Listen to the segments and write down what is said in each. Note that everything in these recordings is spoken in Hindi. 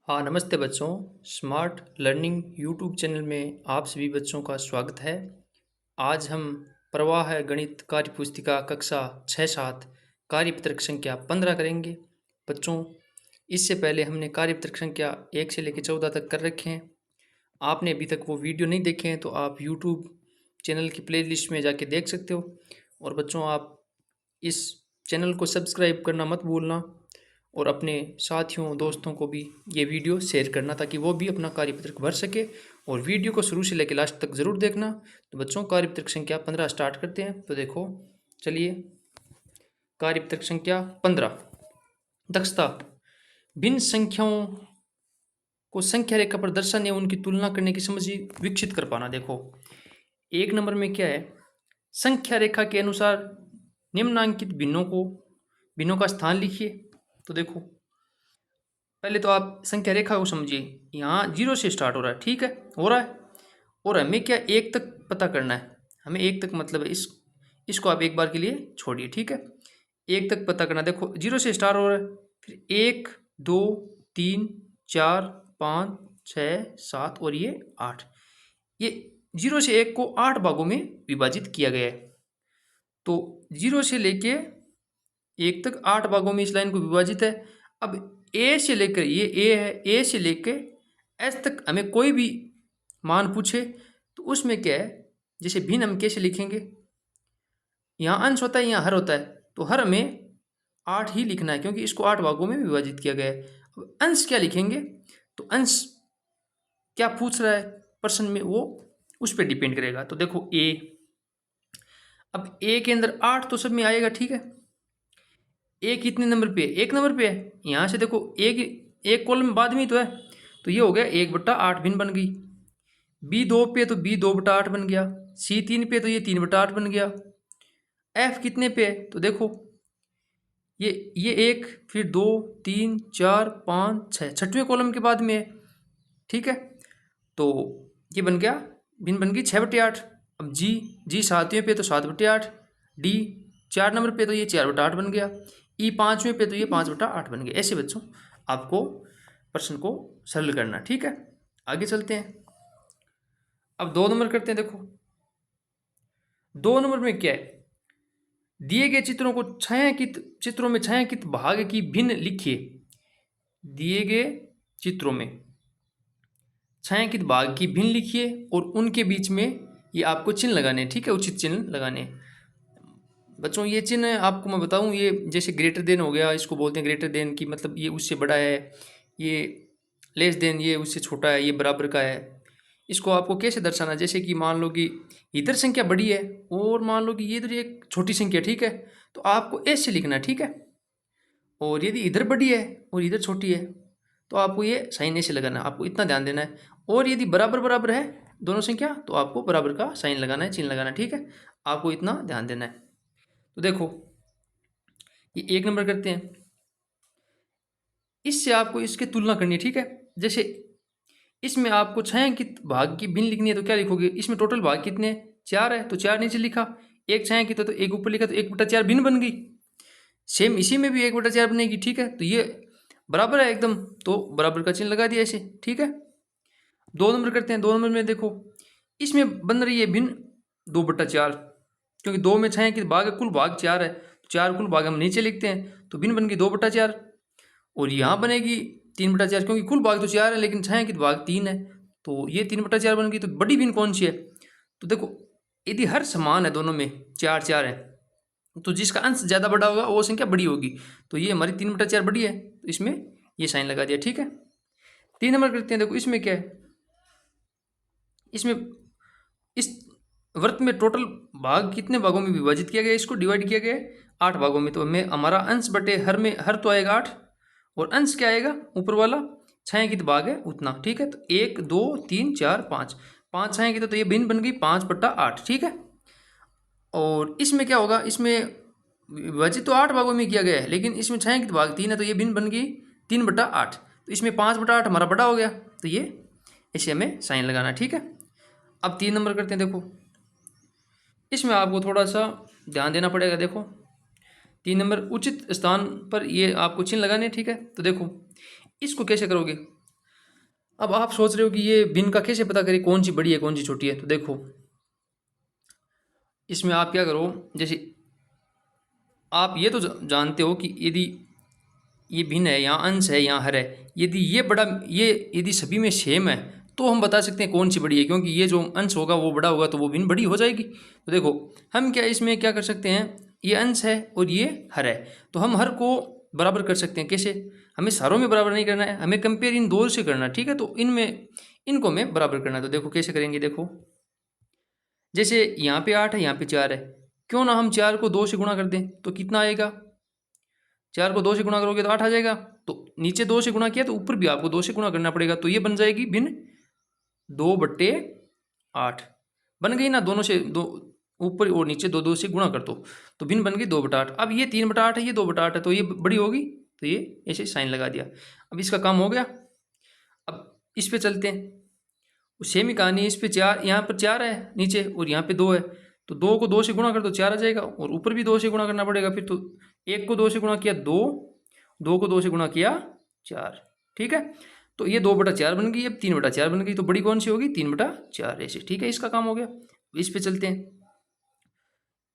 हाँ, नमस्ते बच्चों। स्मार्ट लर्निंग यूट्यूब चैनल में आप सभी बच्चों का स्वागत है। आज हम प्रवाह गणित कार्य पुस्तिका कक्षा 6-7 कार्यपत्रक संख्या 15 करेंगे। बच्चों, इससे पहले हमने कार्यपत्रक संख्या 1 से लेकर 14 तक कर रखे हैं। आपने अभी तक वो वीडियो नहीं देखे हैं तो आप यूट्यूब चैनल की प्लेलिस्ट में जाके देख सकते हो। और बच्चों, आप इस चैनल को सब्सक्राइब करना मत भूलना और अपने साथियों दोस्तों को भी ये वीडियो शेयर करना ताकि वो भी अपना कार्यपत्रक भर सके। और वीडियो को शुरू से लेकर लास्ट तक ज़रूर देखना। तो बच्चों, कार्यपत्रक संख्या 15 स्टार्ट करते हैं। तो देखो, चलिए, कार्यपत्रक संख्या 15, दक्षता। भिन्न संख्याओं को संख्या रेखा पर दर्शाने उनकी तुलना करने की समझ विकसित कर पाना। देखो, एक नंबर में क्या है, संख्या रेखा के अनुसार निम्नांकित भिन्नों का स्थान लिखिए। तो देखो, पहले तो आप संख्या रेखा को समझिए। यहाँ 0 से स्टार्ट हो रहा है, ठीक है, हो रहा है। और हमें क्या, 1 तक पता करना है। हमें 1 तक मतलब है इसको आप एक बार के लिए छोड़िए, ठीक है। 1 तक पता करना। देखो, 0 से स्टार्ट हो रहा है, फिर 1 2 3 4 5 6 7 और ये 8। ये 0 से 1 को 8 भागों में विभाजित किया गया है। तो 0 से लेके 1 तक 8 भागों में इस लाइन को विभाजित है। अब ए से लेकर, ये ए है, ए से लेकर एस तक हमें कोई भी मान पूछे तो उसमें क्या है, जैसे भिन्न हम कैसे लिखेंगे, यहाँ अंश होता है, यहाँ हर होता है, तो हर में 8 ही लिखना है क्योंकि इसको 8 भागों में विभाजित किया गया है। अब अंश क्या लिखेंगे, तो अंश क्या पूछ रहा है प्रश्न में, वो उस पर डिपेंड करेगा। तो देखो ए, अब ए के अंदर 8 तो सब में आएगा, ठीक है। ए कितने नंबर पे है, 1 नंबर पे है। यहाँ से देखो, एक कॉलम बाद में ही तो है, तो ये हो गया 1/8 भिन्न बन गई। बी 2 पे तो बी 2/8 बन गया। सी 3 पे तो ये 3/8 बन गया। एफ कितने पे है, तो देखो ये 1, फिर 2 3 4 5 6, छठवें कॉलम के बाद में है, ठीक है। तो ये बन गया, भिन्न बन गई 6/8। अब जी 7वें पे तो 7/8। डी 4 नंबर पे तो ये 4/8 बन गया। ई 5वें पे तो ये 5/8 बन गया। ऐसे बच्चों आपको प्रश्न को सरल करना, ठीक है। आगे चलते हैं, अब 2 नंबर करते हैं। देखो, 2 नंबर में क्या है, दिए गए चित्रों में छायांकित भाग की भिन्न लिखिए। दिए गए चित्रों में छायांकित भाग की भिन्न लिखिए और उनके बीच में ये आपको चिन्ह लगाने, ठीक है, उचित चिन्ह लगाने। बच्चों, ये चिन्ह आपको मैं बताऊं, ये जैसे ग्रेटर देन हो गया, इसको बोलते हैं ग्रेटर देन की मतलब ये उससे बड़ा है, ये लेस देन ये उससे छोटा है, ये बराबर का है। इसको आपको कैसे दर्शाना, जैसे कि मान लो कि इधर संख्या बड़ी है और मान लो कि ये इधर एक छोटी संख्या, ठीक है, तो आपको ऐसे लिखना है, ठीक है। और यदि इधर बड़ी है और इधर छोटी है तो आपको ये साइन ऐसे लगाना है, आपको इतना ध्यान देना है। और यदि बराबर बराबर है दोनों संख्या तो आपको बराबर का साइन लगाना है, चिन्ह लगाना है, ठीक है। आपको इतना ध्यान देना है। तो देखो, ये 1 नंबर करते हैं, इससे आपको इसकी तुलना करनी है, ठीक है। जैसे इसमें आपको छायांकित भाग की भिन्न लिखनी है तो क्या लिखोगे, इसमें टोटल भाग कितने, 4 है तो 4 नीचे लिखा। एक छायांकित है तो 1 ऊपर लिखा, तो 1/4 भिन्न बन गई। सेम इसी में भी 1/4 बनेगी, ठीक है। तो ये बराबर है एकदम, तो बराबर का चिन्ह लगा दिया ऐसे, ठीक है। 2 नंबर करते हैं। 2 नंबर में देखो, इसमें बन रही है भिन्न 2/4, क्योंकि 2 में छायांकित भाग है, कुल भाग 4 है, तो 4 कुल भाग हम नीचे लिखते हैं, तो भिन्न बन गई 2/4। और यहाँ बनेगी 3/4, क्योंकि कुल भाग तो 4 है लेकिन छायांकित भाग 3 है, तो ये 3/4 बन गई। तो बड़ी भिन्न कौन सी है, तो देखो, यदि हर समान है, दोनों में 4 है, तो जिसका अंश ज़्यादा बड़ा होगा वो संख्या बड़ी होगी। तो ये हमारी 3/4 बड़ी है, तो इसमें ये साइन लगा दिया, ठीक है। 3 नंबर करते हैं। देखो, इसमें क्या है, इसमें इस वृत्त में टोटल भाग कितने भागों में विभाजित किया गया, इसको डिवाइड किया गया है 8 भागों में। तो हमें हमारा अंश बटे हर में, हर तो आएगा 8 और अंश क्या आएगा, ऊपर वाला छायांकित भाग है उतना, ठीक है। तो 1 2 3 4 5 छायांकित, तो ये भिन्न बन गई 5/8, ठीक है। और इसमें क्या होगा, इसमें विभाजित तो 8 भागों में किया गया है लेकिन इसमें छायांकित भाग 3 है, तो ये भिन्न बन गई 3/8। तो इसमें 5/8 हमारा बड़ा हो गया, तो ये ऐसे हमें साइन लगाना, ठीक है। अब 3 नंबर करते हैं। देखो, इसमें आपको थोड़ा सा ध्यान देना पड़ेगा। देखो, 3 नंबर उचित स्थान पर ये आपको चिन्ह लगाने, ठीक है। तो देखो, इसको कैसे करोगे, अब आप सोच रहे हो कि ये भिन्न का कैसे पता करें, कौन सी बड़ी है कौन सी छोटी है। तो देखो इसमें आप क्या करो, जैसे आप ये तो जानते हो कि यदि ये भिन्न है, यहाँ अंश है, यहाँ हर है, यदि ये बड़ा, ये यदि सभी में सेम है तो हम बता सकते हैं कौन सी बड़ी है, क्योंकि ये जो अंश होगा वो बड़ा होगा तो वो भिन्न बड़ी हो जाएगी। तो देखो हम क्या इसमें क्या कर सकते हैं, ये अंश है और ये हर है, तो हम हर को बराबर कर सकते हैं। कैसे, हमें सारों में बराबर नहीं करना है, हमें कंपेयर इन दो से करना है, ठीक है। तो इनमें इनको हमें बराबर करना है। तो देखो कैसे करेंगे, देखो जैसे यहाँ पे 8 है, यहाँ पे 4 है, क्यों ना हम 4 को 2 से गुणा कर दें, तो कितना आएगा, 4 को 2 से गुणा करोगे तो 8 आ जाएगा। तो नीचे 2 से गुणा किया तो ऊपर भी आपको 2 से गुणा करना पड़ेगा, तो ये बन जाएगी भिन्न 2/8 बन गई ना। दोनों से दो, ऊपर और नीचे 2 2 से गुणा कर दो तो भिन्न बन गई 2/8। अब ये 3/8 है, ये 2/8 है, तो ये बड़ी होगी, तो ये ऐसे साइन लगा दिया। अब इसका काम हो गया। अब इस पे चलते हैं, सेम ही कहानी है। इस पे 4, यहाँ पर 4 है नीचे और यहाँ पे 2 है, तो 2 को 2 से गुणा कर दो 4 आ जाएगा, और ऊपर भी 2 से गुणा करना पड़ेगा फिर। तो 1 को 2 से गुणा किया 2, 2 को 2 से गुणा किया 4, ठीक है। तो ये 2/4 बन गई, अब 3/4 बन गई, तो बड़ी कौन सी होगी, 3/4 ऐसे, ठीक है। इसका काम हो गया। इस पे चलते हैं,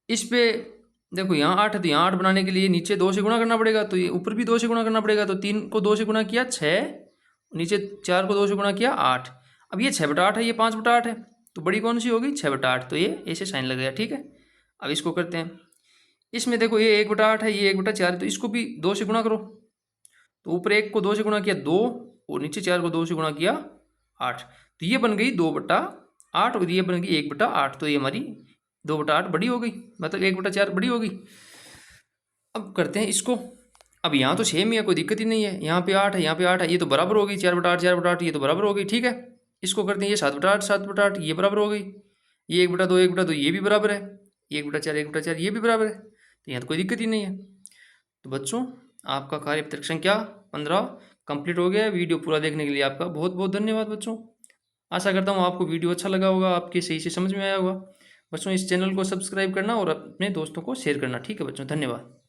इस पे देखो यहाँ 8 है, तो यहाँ 8 बनाने के लिए नीचे 2 से गुणा करना पड़ेगा, तो ये ऊपर भी 2 से गुणा करना पड़ेगा। तो 3 को 2 से गुणा किया 6, नीचे 4 को 2 से गुणा किया 8। अब ये 6/8 है, ये 5/8 है, तो बड़ी कौन सी होगी, 6/8, तो ये ऐसे साइन लग गया, ठीक है। अब इसको करते हैं, इसमें देखो ये 1/8 है, ये 1/4 है, तो इसको भी 2 से गुणा करो। तो ऊपर 1 को 2 से गुणा किया 2, और नीचे 4 को 2 से गुणा किया 8, तो ये बन गई 2/8 और ये बन गई 1/8। तो ये हमारी 2/8 बड़ी हो गई, मतलब 1/4 बड़ी हो गई। अब करते हैं इसको, अब यहाँ तो सेम ही है, कोई दिक्कत ही नहीं है। यहाँ पे 8 है, यहाँ पे 8 है, ये तो बराबर हो गई, 4/8 4/8, ये तो बराबर हो गई, ठीक है। इसको करते हैं, ये 7/8 7/8, ये बराबर हो गई, ये 1/2 1/2 ये भी बराबर है, 1/4 1/4 ये भी बराबर है, तो यहाँ तो कोई दिक्कत ही नहीं है। तो बच्चों आपका कार्यपत्रक संख्या 15 कंप्लीट हो गया है। वीडियो पूरा देखने के लिए आपका बहुत बहुत धन्यवाद बच्चों। आशा करता हूँ आपको वीडियो अच्छा लगा होगा, आपके सही से समझ में आया होगा। बच्चों इस चैनल को सब्सक्राइब करना और अपने दोस्तों को शेयर करना, ठीक है बच्चों, धन्यवाद।